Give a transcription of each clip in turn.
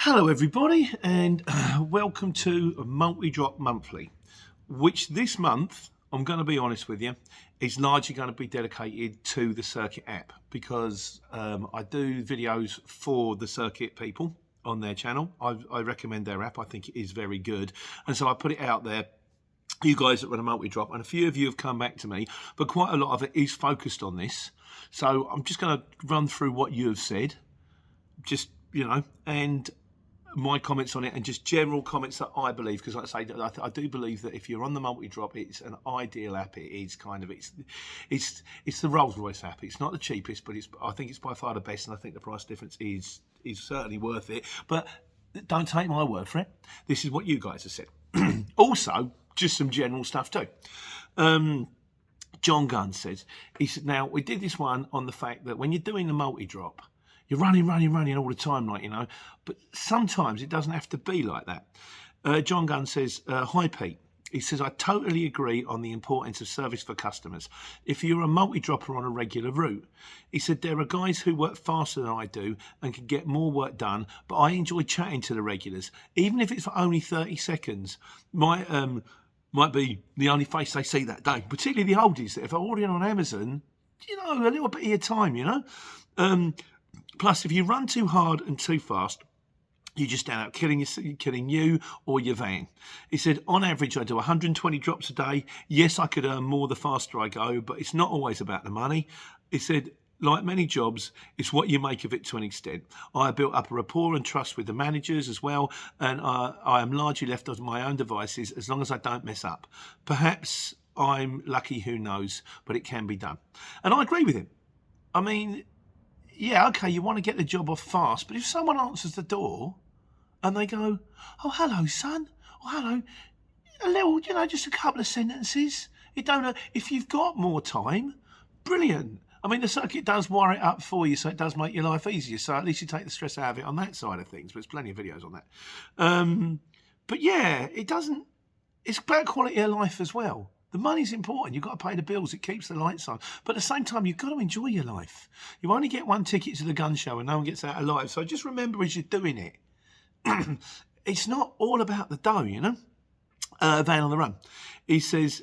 Hello, everybody, and welcome to Multidrop Monthly, which this month, I'm going to be honest with you, is largely going to be dedicated to the Circuit app because I do videos for the Circuit people on their channel. I recommend their app. I think it is very good, and so I put it out there. You guys that run a multi-drop, and a few of you have come back to me, but quite a lot of it is focused on this. So I'm just going to run through what you have said, and my comments on it, and just general comments that I believe, because like I say, I do believe that if you're on the multi-drop, it's an ideal app. It is kind of it's the Rolls Royce app. It's not the cheapest, but I think it's by far the best, and I think the price difference is certainly worth it. But don't take my word for it. This is what you guys have said. Also, just some general stuff too. John Gunn says, he said, now we did this one on the fact that when you're doing the multi-drop, you're running all the time, but sometimes it doesn't have to be like that. John Gunn says, hi Pete. He says, I totally agree on the importance of service for customers. If you're a multi-dropper on a regular route, he said, there are guys who work faster than I do and can get more work done, but I enjoy chatting to the regulars. Even if it's for only 30 seconds, might be the only face they see that day, particularly the oldies that if they're ordering on Amazon, a little bit of your time, Plus, if you run too hard and too fast, you just stand out killing you or your van. He said, on average, I do 120 drops a day. Yes, I could earn more the faster I go, but it's not always about the money. He said, like many jobs, it's what you make of it to an extent. I built up a rapport and trust with the managers as well, and I am largely left on my own devices as long as I don't mess up. Perhaps I'm lucky, who knows, but it can be done. And I agree with him. I mean, yeah, okay, you want to get the job off fast, but if someone answers the door and they go, oh, hello, son, oh, hello, a little, just a couple of sentences. If you've got more time, brilliant. I mean, the Circuit does wire it up for you, so it does make your life easier. So at least you take the stress out of it on that side of things. But there's plenty of videos on that. But yeah, it's about quality of life as well. The money's important. You've got to pay the bills. It keeps the lights on. But at the same time, you've got to enjoy your life. You only get one ticket to the gun show and no one gets out alive. So just remember as you're doing it, it's not all about the dough, Van on the Run. He says,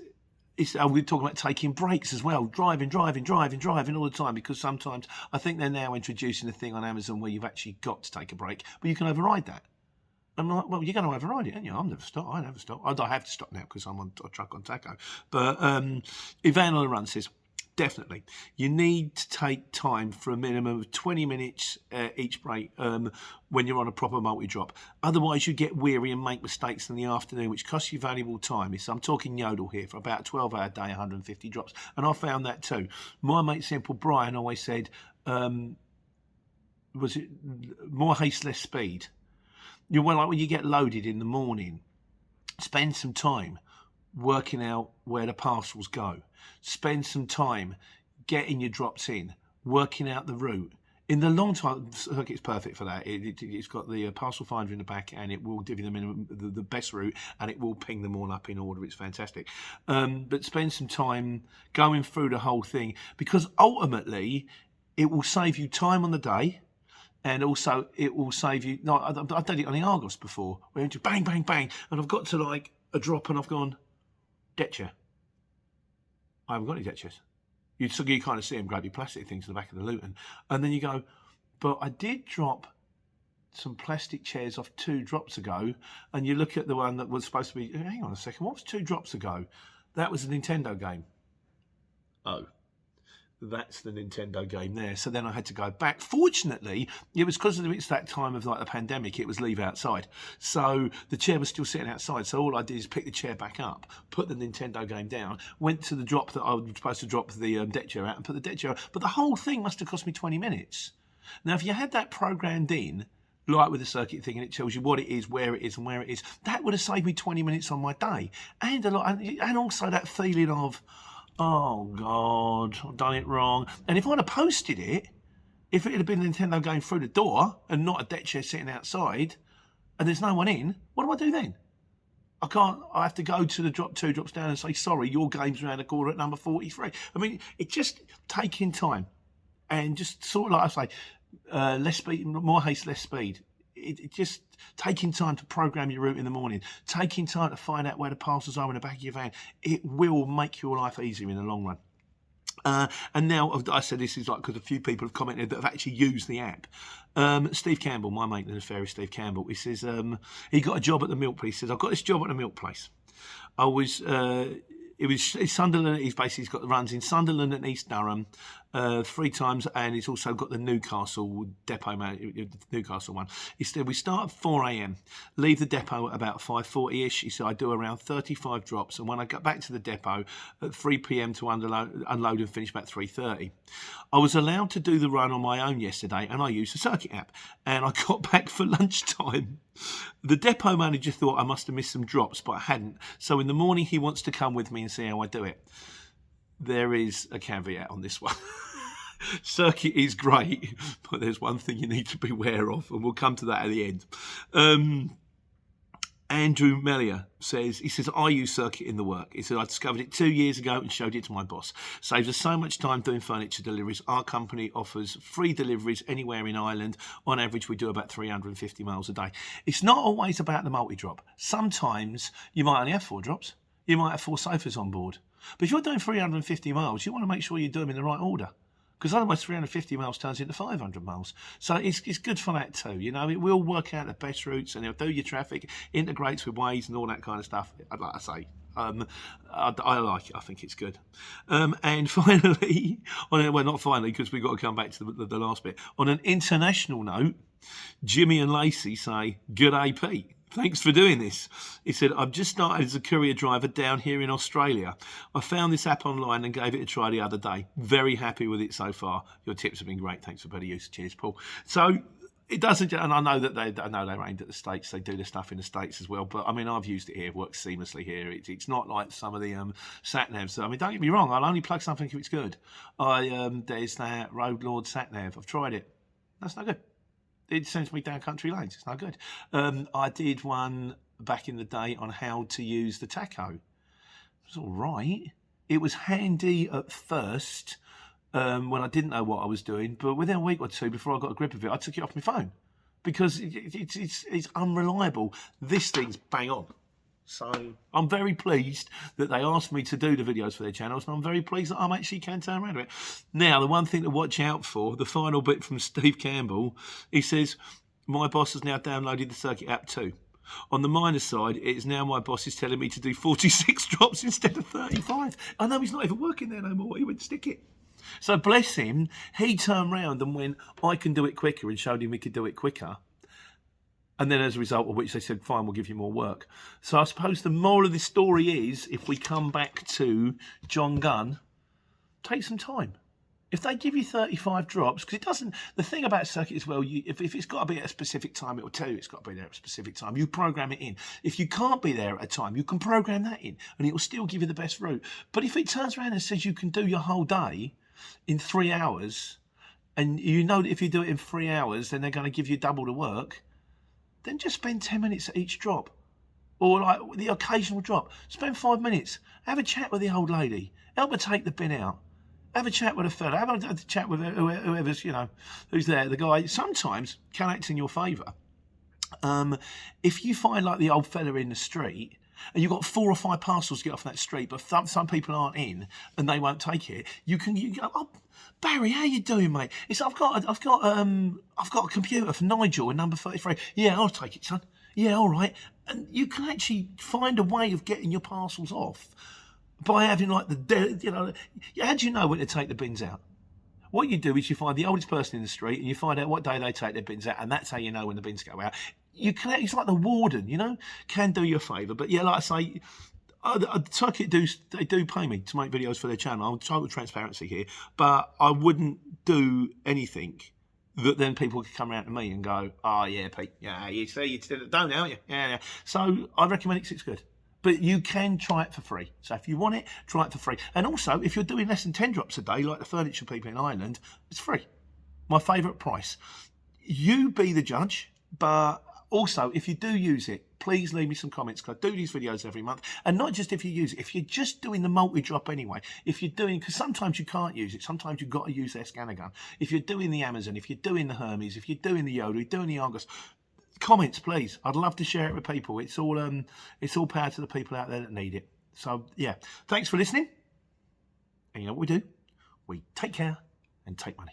we're talking about taking breaks as well. Driving all the time, because sometimes I think they're now introducing a thing on Amazon where you've actually got to take a break, but you can override that. I'm like, well, you're going to override it, aren't you? I never stop. I have to stop now because I'm on a truck on taco. But Ivan on the Run says, definitely, you need to take time for a minimum of 20 minutes each break when you're on a proper multi-drop. Otherwise, you get weary and make mistakes in the afternoon, which costs you valuable time. I'm talking yodel here for about a 12-hour day, 150 drops. And I found that too. My mate Simple Brian always said, was it more haste, less speed? Like when you get loaded in the morning, spend some time working out where the parcels go. Spend some time getting your drops in, working out the route. In the long time, Circuit's perfect for that. It's got the parcel finder in the back, and it will give you the best route, and it will ping them all up in order. It's fantastic. But spend some time going through the whole thing, because ultimately it will save you time on the day. And also, it will save you. No, I've done it on the Argos before. Where you bang, bang, bang, and I've got to like a drop, and I've gone deck chair. I haven't got any deck chairs. You kind of see them grab your plastic things in the back of the Luton, and then you go, but I did drop some plastic chairs off 2 drops ago, and you look at the one that was supposed to be. Hang on a second, what was 2 drops ago? That was a Nintendo game. Oh. That's the Nintendo game there. So then I had to go back. Fortunately, it was because it's that time of like the pandemic, it was leave outside. So the chair was still sitting outside. So all I did is pick the chair back up, put the Nintendo game down, went to the drop that I was supposed to drop the deck chair out and put the deck chair out. But the whole thing must have cost me 20 minutes. Now, if you had that programmed in, like with the Circuit thing, and it tells you what it is, where it is, and where it is, that would have saved me 20 minutes on my day. And also that feeling of, oh, God, I've done it wrong. And if I'd have posted it, if it had been Nintendo going through the door and not a deck chair sitting outside and there's no one in, what do I do then? I have to go to the 2 drops down and say, sorry, your game's around the corner at number 43. I mean, it's just taking time and just sort of like I say, less speed, more haste, less speed. it just taking time to program your route in the morning, taking time to find out where the parcels are in the back of your van, it will make your life easier in the long run. And now I said this is like because a few people have commented that have actually used the app. Steve Campbell, my mate, the nefarious Steve Campbell, he says he got a job at the milk place. He says, I've got this job at the milk place. It's Sunderland. He's got runs in Sunderland and East Durham 3 times, and he's also got the Newcastle depot, Newcastle one. He said we start at 4 a.m, leave the depot at about 5:40ish. He said I do around 35 drops, and when I get back to the depot at 3 p.m. to unload and finish about 3:30. I was allowed to do the run on my own yesterday, and I used the circuit app, and I got back for lunchtime. The depot manager thought I must have missed some drops, but I hadn't. So in the morning he wants to come with me and see how I do it. There is a caveat on this one. Circuit is great, but there's one thing you need to be aware of, and we'll come to that at the end. Andrew Mellier says, I use Circuit in the work. He said, I discovered it 2 years ago and showed it to my boss. Saves us so much time doing furniture deliveries. Our company offers free deliveries anywhere in Ireland. On average, we do about 350 miles a day. It's not always about the multi-drop. Sometimes you might only have 4 drops. You might have 4 sofas on board. But if you're doing 350 miles, you want to make sure you do them in the right order, because otherwise 350 miles turns into 500 miles. So it's good for that too. You know, it will work out the best routes, and it'll do your traffic, integrates with Waze and all that kind of stuff. I'd like to say. I like it. I think it's good. And finally, well, not finally, because we've got to come back to the last bit. On an international note, Jimmy and Lacey say, "Good AP. Thanks for doing this." He said, I've just started as a courier driver down here in Australia. I found this app online and gave it a try the other day. Very happy with it so far. Your tips have been great. Thanks for better use. Cheers, Paul. So it doesn't, and I know that they're aimed at the States. They do the stuff in the States as well. But I mean, I've used it here. It works seamlessly here. It's not like some of the sat navs. I mean, don't get me wrong. I'll only plug something if it's good. There's that Road Lord sat nav. I've tried it. That's no good. It sends me down country lanes. It's no good. I did one back in the day on how to use the tacho. It was all right. It was handy at first when I didn't know what I was doing, but within a week or two before I got a grip of it, I took it off my phone because it's unreliable. This thing's bang on. So I'm very pleased that they asked me to do the videos for their channels, and I'm very pleased that I actually can turn around with it. Now, the one thing to watch out for, the final bit from Steve Campbell, he says, my boss has now downloaded the Circuit app too. On the minus side, it is now my boss is telling me to do 46 drops instead of 35. I know he's not even working there no more. He would stick it. So bless him, he turned round and went, I can do it quicker, and showed him he could do it quicker. And then as a result of which they said, fine, we'll give you more work. So I suppose the moral of this story is, if we come back to John Gunn, take some time. If they give you 35 drops, because it doesn't, the thing about Circuit is, well, if it's got to be at a specific time, it will tell you it's got to be there at a specific time. You program it in. If you can't be there at a time, you can program that in, and it will still give you the best route. But if it turns around and says you can do your whole day in 3 hours, and you know that if you do it in 3 hours, then they're going to give you double the work, then just spend 10 minutes at each drop. Or like the occasional drop. Spend 5 minutes. Have a chat with the old lady. Help her take the bin out. Have a chat with a fella. Have a chat with whoever's, who's there. The guy sometimes can act in your favour. If you find like the old fella in the street, and you've got 4 or 5 parcels to get off that street, but some people aren't in and they won't take it, you go, oh, Barry, how you doing, mate? I've got a computer for Nigel in number 33. Yeah, I'll take it, son. Yeah, all right. And you can actually find a way of getting your parcels off by having like how do you know when to take the bins out? What you do is you find the oldest person in the street and you find out what day they take their bins out, and that's how you know when the bins go out. It's like the warden, can do you a favour. But yeah, like I say, Circuit they do pay me to make videos for their channel. I'm total transparency here, but I wouldn't do anything that then people could come around to me and go, oh yeah, Pete, yeah, you see, you did it, don't you? Yeah. So I recommend it 'cause it's good. But you can try it for free. So if you want it, try it for free. And also, if you're doing less than 10 drops a day, like the furniture people in Ireland, it's free. My favourite price. You be the judge, but also, if you do use it, please leave me some comments, because I do these videos every month. And not just if you use it, if you're just doing the multi-drop anyway, because sometimes you can't use it, sometimes you've got to use their scanner gun. If you're doing the Amazon, if you're doing the Hermes, if you're doing the Yoda, you're doing the Argos, comments, please. I'd love to share it with people. It's all power to the people out there that need it. So yeah, thanks for listening. And you know what we do? We take care and take money.